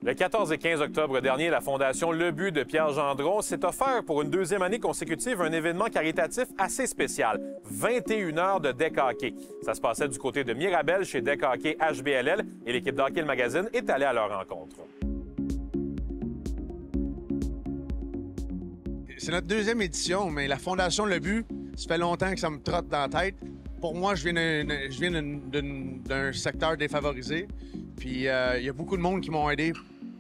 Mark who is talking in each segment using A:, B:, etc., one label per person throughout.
A: Le 14 et 15 octobre dernier, la Fondation Le But de Pierre Gendron s'est offert pour une deuxième année consécutive un événement caritatif assez spécial. 21 heures de deck hockey. Ça se passait du côté de Mirabel chez Deck Hockey HBLL et l'équipe d'Hockey le Magazine est allée à leur rencontre.
B: C'est notre deuxième édition, mais la Fondation Le But, ça fait longtemps que ça me trotte dans la tête. Pour moi, je viens d'un secteur défavorisé. Puis il y a beaucoup de monde qui m'ont aidé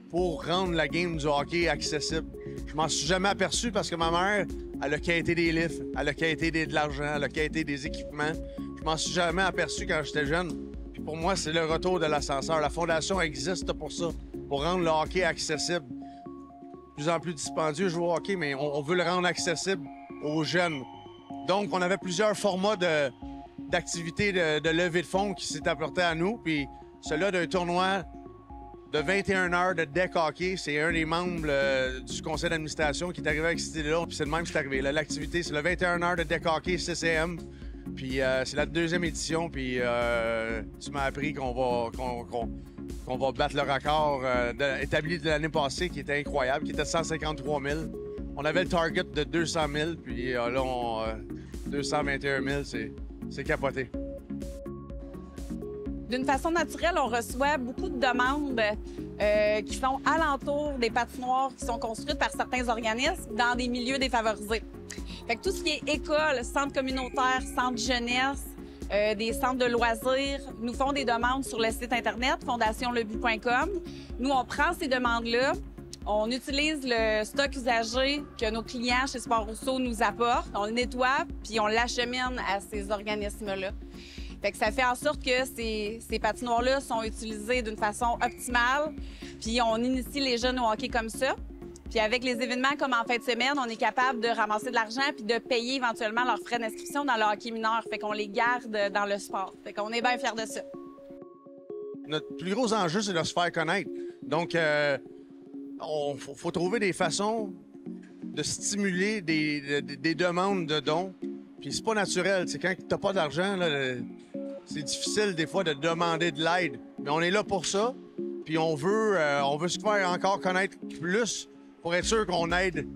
B: pour rendre la game du hockey accessible. Je m'en suis jamais aperçu parce que ma mère, elle a quitté des lifts, elle a quitté de l'argent, elle a quitté des équipements. Je m'en suis jamais aperçu quand j'étais jeune. Puis pour moi, c'est le retour de l'ascenseur. La Fondation existe pour ça, pour rendre le hockey accessible. De plus en plus dispendieux, je joue au hockey, mais on veut le rendre accessible aux jeunes. Donc, on avait plusieurs formats d'activités de levée de fonds qui s'est apporté à nous. Puis celui-là d'un tournoi de 21 heures de deck hockey, c'est un des membres du conseil d'administration qui est arrivé avec cette idée-là. Puis c'est le même qui est arrivé. L'activité, c'est le 21 heures de deck hockey CCM. Puis c'est la deuxième édition. Puis tu m'as appris qu'on va battre le record établi de l'année passée, qui était incroyable, qui était de 153 000. On avait le target de 200 000, puis là, 221 000, c'est capoté.
C: D'une façon naturelle, on reçoit beaucoup de demandes qui sont alentour des patinoires qui sont construites par certains organismes dans des milieux défavorisés. Fait que tout ce qui est école, centre communautaire, centre jeunesse, des centres de loisirs nous font des demandes sur le site Internet fondationlebut.com. Nous, on prend ces demandes-là, on utilise le stock usagé que nos clients chez Sport Rousseau nous apportent, on le nettoie, puis on l'achemine à ces organismes-là. Fait que ça fait en sorte que ces patinoires-là sont utilisés d'une façon optimale, puis on initie les jeunes au hockey comme ça. Puis avec les événements comme en fin de semaine, on est capable de ramasser de l'argent puis de payer éventuellement leurs frais d'inscription dans le hockey mineur. Fait qu'on les garde dans le sport. Fait qu'on est bien fiers de ça.
B: Notre plus gros enjeu, c'est de se faire connaître. Donc, faut trouver des façons de stimuler des demandes de dons. Puis c'est pas naturel. C'est quand t'as pas d'argent, c'est difficile des fois de demander de l'aide. Mais on est là pour ça. Puis on veut se faire encore connaître plus pour être sûr qu'on aide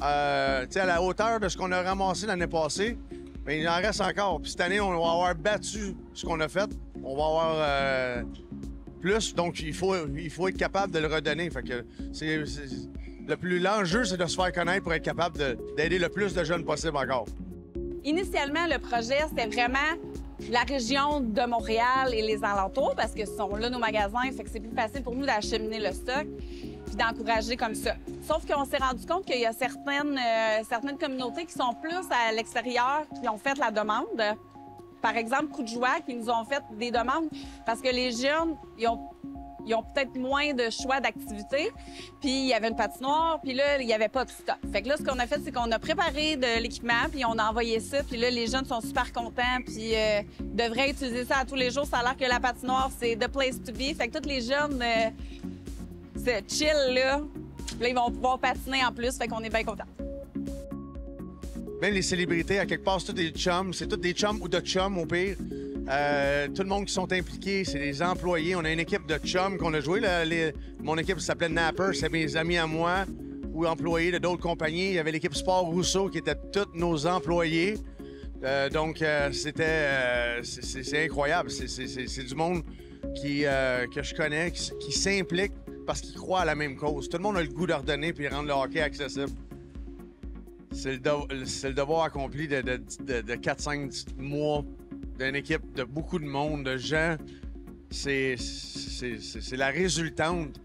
B: à la hauteur de ce qu'on a ramassé l'année passée. Bien, il en reste encore. Puis cette année, on va avoir battu ce qu'on a fait. On va avoir plus. Donc, il faut être capable de le redonner. Fait que l'enjeu, c'est de se faire connaître pour être capable d'aider le plus de jeunes possible encore.
C: Initialement, le projet, c'était vraiment la région de Montréal et les alentours, parce que ce sont là nos magasins, fait que c'est plus facile pour nous d'acheminer le stock puis d'encourager comme ça. Sauf qu'on s'est rendu compte qu'il y a certaines communautés qui sont plus à l'extérieur qui ont fait la demande. Par exemple, Coup de joie, qui nous ont fait des demandes parce que les jeunes, ils ont peut-être moins de choix d'activités. Puis il y avait une patinoire, puis là, il n'y avait pas de stock. Fait que là, ce qu'on a fait, c'est qu'on a préparé de l'équipement, puis on a envoyé ça. Puis là, les jeunes sont super contents, puis devraient utiliser ça à tous les jours. Ça a l'air que la patinoire, c'est the place to be. Fait que tous les jeunes se chill là. Puis là, ils vont pouvoir patiner en plus. Fait qu'on est bien contents.
B: Même les célébrités, à quelque part, c'est tous des chums. C'est tous des chums ou de chums, au pire. Tout le monde qui sont impliqués, c'est des employés. On a une équipe de chums qu'on a joué. Mon équipe s'appelait Napper, c'est mes amis à moi ou employés de d'autres compagnies. Il y avait l'équipe Sport Rousseau qui était tous nos employés. Donc, c'est incroyable. C'est du monde que je connais, qui s'implique parce qu'ils croient à la même cause. Tout le monde a le goût de redonner puis rendre le hockey accessible. C'est le devoir accompli de 4-5 mois d'une équipe de beaucoup de monde, de gens. C'est la résultante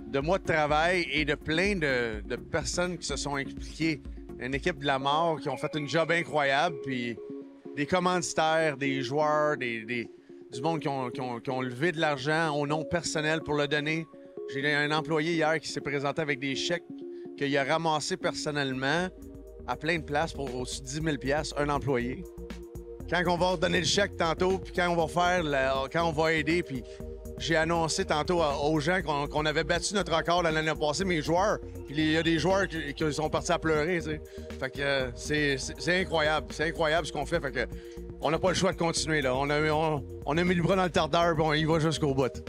B: de mois de travail et de plein de personnes qui se sont impliquées. Une équipe de la mort qui ont fait une job incroyable, puis des commanditaires, des joueurs, du monde qui ont levé de l'argent au nom personnel pour le donner. J'ai un employé hier qui s'est présenté avec des chèques qu'il a ramassés personnellement à plein de places pour au-dessus de 10 000 $, un employé. Quand on va redonner le chèque tantôt, puis quand on va aider, puis j'ai annoncé tantôt aux gens qu'on avait battu notre record l'année passée, mes joueurs, puis il y a des joueurs qui sont partis à pleurer, tu sais. Fait que c'est incroyable. C'est incroyable ce qu'on fait. Fait que on n'a pas le choix de continuer, là. On a mis le bras dans le tardeur, puis on y va jusqu'au bout.